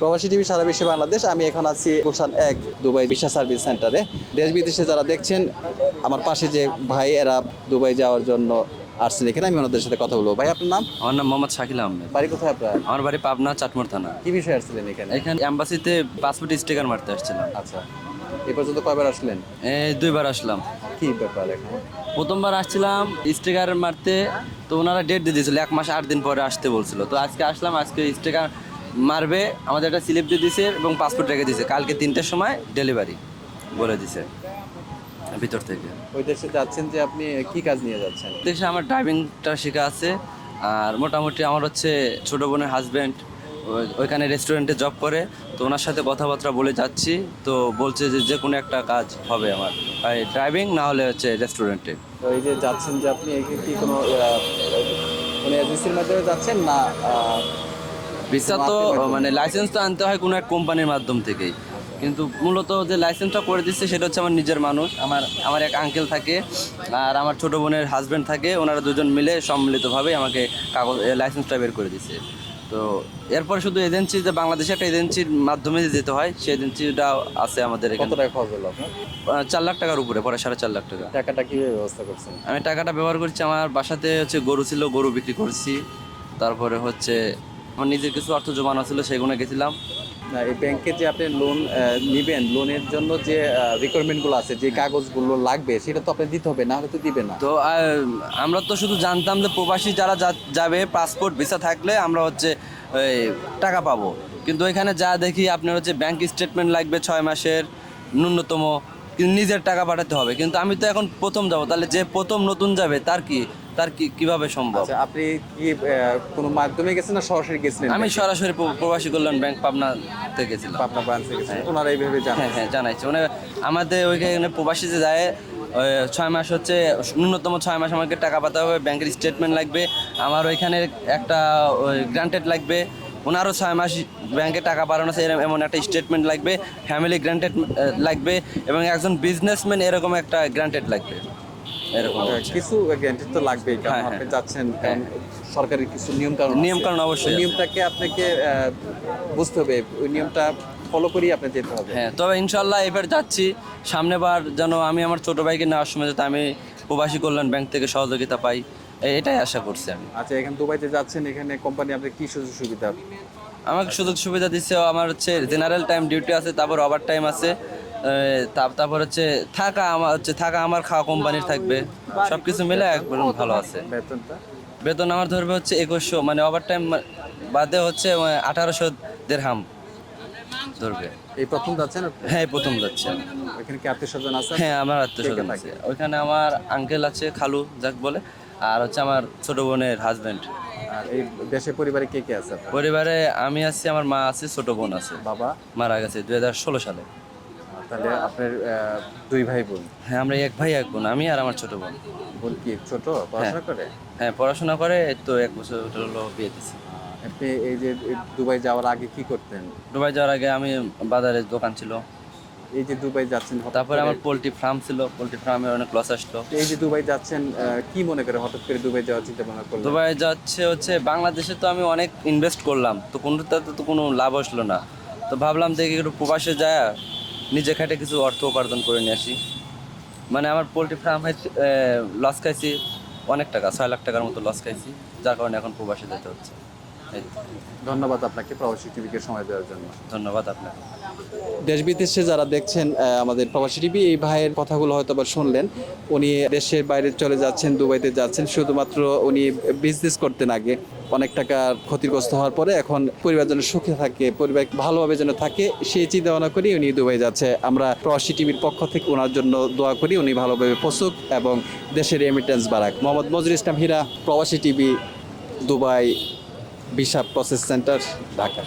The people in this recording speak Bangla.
প্রবাসী টিভি সারা বিশ্বে বাংলাদেশ। আমি এখন আছি গুলশান 1 দুবাই ভিসা সার্ভিস সেন্টারে। দেশ বিদেশে যারা দেখছেন, আমার পাশে যে ভাই এরা দুবাই যাওয়ার জন্য আসছেন এখানে, আমি ওনাদের সাথে কথা বলবো। ভাই, আপনার নাম? আমার নাম মোহাম্মদ শাকিল আহমেদ। বাড়ি কোথায় আপনার? আমার বাড়ি পাবনা চাটমোড় থানা। কি বিষয়ে আসছিলেন এখানে? এখানে এম্বাসিতে পাসপোর্ট স্টিকার মারতে আসছিলাম। আচ্ছা, এ পর্যন্ত কয়বার আসলেন? এই 2বার আসলাম। কি ব্যাপার এখন? প্রথমবার আসছিলাম স্টিকার মারতে, তো ওনারা ডেট দিয়ে দিয়েছিল 1 মাস 8 দিন পরে আসতে বলছিল। তো আজকে আসলাম, আজকে স্টিকার মারবে, আমাদের একটা স্লিপ দিয়ে দিছে এবং পাসপোর্ট রেখে দিয়েছে। কালকে 3টার সময় ডেলিভারি বলে দিছে ভিতর থেকে। ওই দেশে যাচ্ছেন যে, আপনি কি কাজ নিয়ে যাচ্ছেন? দেশে আমার ড্রাইভিংটা শেখা আছে, আর মোটামুটি আমার হচ্ছে ছোটো বোনের হাজব্যান্ড ওইখানে রেস্টুরেন্টে জব করে, তো ওনার সাথে কথাবার্তা বলে যাচ্ছি। তো বলছে যে যে কোনো একটা কাজ হবে আমার, ড্রাইভিং না হলে হচ্ছে রেস্টুরেন্টে। তো এই যে যাচ্ছেন যে, আপনি কি কোনো এজেন্সির মাধ্যমে যাচ্ছেন না? ভিসা তো মানে লাইসেন্স তো আনতে হয় কোনো এক কোম্পানির মাধ্যম থেকেই, কিন্তু মূলত যে লাইসেন্সটা করে দিচ্ছে সেটা হচ্ছে আমার নিজের মানুষ। আমার এক আঙ্কেল থাকে আর আমার ছোটো বোনের হাজব্যান্ড থাকে, ওনারা দুজন মিলে সম্মিলিতভাবে আমাকে কাগজ লাইসেন্সটা বের করে দিচ্ছে। তো এরপর শুধু এজেন্সি, যে বাংলাদেশে একটা এজেন্সির মাধ্যমে যেতে হয়, সেই এজেন্সিটা আছে আমাদের কত এখানে। টাকা খরচ হলো আপনার? 4 লাখ টাকার উপরে, পরে 4.5 লাখ টাকা। টাকাটা কিভাবে ব্যবস্থা করছেন? আমি টাকাটা ব্যবহার করছি, আমার বাসাতে হচ্ছে গরু ছিল, গরু বিক্রি করছি। তারপরে হচ্ছে আমার নিজের কিছু অর্থ জমানো ছিল, সেগুলো গেছিলাম। না, এই ব্যাংকে যে আপনি লোন নিবেন, লোনের জন্য যে রিকোয়ারমেন্টগুলো আছে, যে কাগজগুলো লাগবে, সেটা তো আপনি দিতে হবে, না হলে তো দিবে না। তো আমরা তো শুধু জানতাম যে প্রবাসী যারা যাবে পাসপোর্ট ভিসা থাকলে আমরা হচ্ছে ওই টাকা পাবো, কিন্তু এখানে যা দেখি আপনার হচ্ছে ব্যাংক স্টেটমেন্ট লাগবে 6 মাসের ন্যূনতম, কিন্তু নিজের টাকা পাঠাতে হবে। কিন্তু আমি তো এখন প্রথম যাব, তাহলে যে প্রথম নতুন যাবে তার কিভাবে সম্ভব? আচ্ছা, আপনি কি কোনো মাধ্যমে গেছেন না সরাসরি গেছিলেন? আমি সরাসরি প্রবাসী কল্যাণ ব্যাংক পাবনা থেকে গেছিলাম। আপনার ব্রাঞ্চে গেছেন, ওনারা এইভাবে জানেন? হ্যাঁ হ্যাঁ, জানাইছে মানে আমাদের ওইখানে প্রবাসী যে যায় 6 মাস হচ্ছে ন্যূনতম 6 মাস আমাকে টাকা পাঠাতে হবে, ব্যাংকের স্টেটমেন্ট লাগবে, আমার ওইখানে একটা গ্রান্টেড লাগবে, ওনারও 6 মাস ব্যাংকে টাকা পাঠানো আছে এমন একটা স্টেটমেন্ট লাগবে, ফ্যামিলি গ্রান্টেড লাগবে, এবং একজন বিজনেসম্যান এরকম একটা গ্রান্টেড লাগবে। এরকম কিছু গ্যারান্টি তো লাগবেই, কারণ হ্যাঁ, আপনি যাচ্ছেন, কারণ সরকারি কিছু নিয়ম কারণ অবশ্যই ওই আছে। নিয়মটাকে আপনাকে বুঝতে হবে, ওই নিয়মটা ফলো করেই আপনি যেতে হবে। হ্যাঁ, তবে ইনশাল্লাহ এবার যাচ্ছি, সামনেবার যেন আমি আমার ছোটো ভাইকে নেওয়ার সময় যাতে আমি প্রবাসী কল্যাণ ব্যাংক থেকে সহযোগিতা পাই, এটাই আশা করছি আমি। আচ্ছা, এখানে দুবাইতে যাচ্ছেন, এখানে কোম্পানি আপনার কি সুযোগ সুবিধা? আমাকে সুযোগ সুবিধা দিচ্ছে, আমার হচ্ছে জেনারেল টাইম ডিউটি আছে, তারপর ওভার টাইম আছে, তারপর হচ্ছে থাকা আমার খাওয়া কোম্পানির থাকবে, সব কিছু মিলে একবার ভালো আছে। বেতনটা? বেতন আমার ধরবে হচ্ছে 2100, মানে ওভার টাইম বাদে হচ্ছে 1800 দিরহাম ধরবে। এই প্রথম যাচ্ছেন আপনি? হ্যাঁ, প্রথম যাচ্ছে। এখানে কি আত্মীয় স্বজন আছে? হ্যাঁ, আমার আত্মীয়স্বজন আছে ওইখানে, আমার আঙ্কেল আছে, খালু যাক বলে, আর হচ্ছে আমার ছোট বোনের হাজবেন্ড। আর এই দেশে পরিবারে কে কে আছে আপনার? পরিবারে আমি আছি, আমার মা আছে, ছোট বোন আছে, বাবা মারা গেছে 2016 সালে। তাহলে আপনার দুই ভাই বোন? হ্যাঁ, আমরা এক ভাই এক বোন, আমি আর আমার ছোট বোন। বোন কি ছোট, পড়াশোনা করে? হ্যাঁ, পড়াশোনা করে, এই তো 1 বছর হলো বিয়ে দিচ্ছি। আপনি এই যে দুবাই যাওয়ার আগে কি করতেন? দুবাই যাওয়ার আগে আমি বাজারে দোকান ছিল, এই যে দুবাই যাচ্ছেন হঠাৎ তারপরে করে, আমার পোলট্রি ফার্ম ছিল, পোলট্রি ফার্মে অনেক লস আসলো। এই যে দুবাই যাচ্ছেন, কি মনে করে হঠাৎ করে দুবাই যাওয়ার চিন্তা ভাবনা করলেন? দুবাই যাচ্ছে হচ্ছে বাংলাদেশে তো আমি অনেক ইনভেস্ট করলাম, তো কোনোটাতে তো কোনো লাভ আসলো না, তো ভাবলাম দেখি একটু প্রবাসে যায় নিজে খাটে কিছু অর্থ উপার্জন করে নিয়ে আসি। মানে আমার পোলট্রি ফার্ম লস খাইছি অনেক টাকা, 6 লাখ টাকার মতো লস খাইছি, যার কারণে এখন প্রবাসে যেতে হচ্ছে। ধন্যবাদ আপনাকে প্রবাসী টিভিকে সময় দেওয়ার জন্য। ধন্যবাদ আপনাকে। দেশ বিদেশে যারা দেখছেন আমাদের প্রবাসী টিভি, এই ভাইয়ের কথাগুলো হয়তো বা শুনলেন। উনি দেশের বাইরে চলে যাচ্ছেন, দুবাইতে যাচ্ছেন, শুধুমাত্র উনি বিজনেস করতেন আগে, অনেক টাকা ক্ষতিগ্রস্ত হওয়ার পরে এখন পরিবার যেন সুখে থাকে, পরিবার ভালোভাবে যেন থাকে, সেই চিন্তা ভাবনা করি উনি দুবাই যাচ্ছে। আমরা প্রবাসী টিভির পক্ষ থেকে ওনার জন্য দোয়া করি, উনি ভালোভাবে পৌঁছুক এবং দেশের রেমিটেন্স বাড়াক। মোহাম্মদ মজরুল ইসলাম হীরা, প্রবাসী TV, Dubai visa process centre, Dhaka.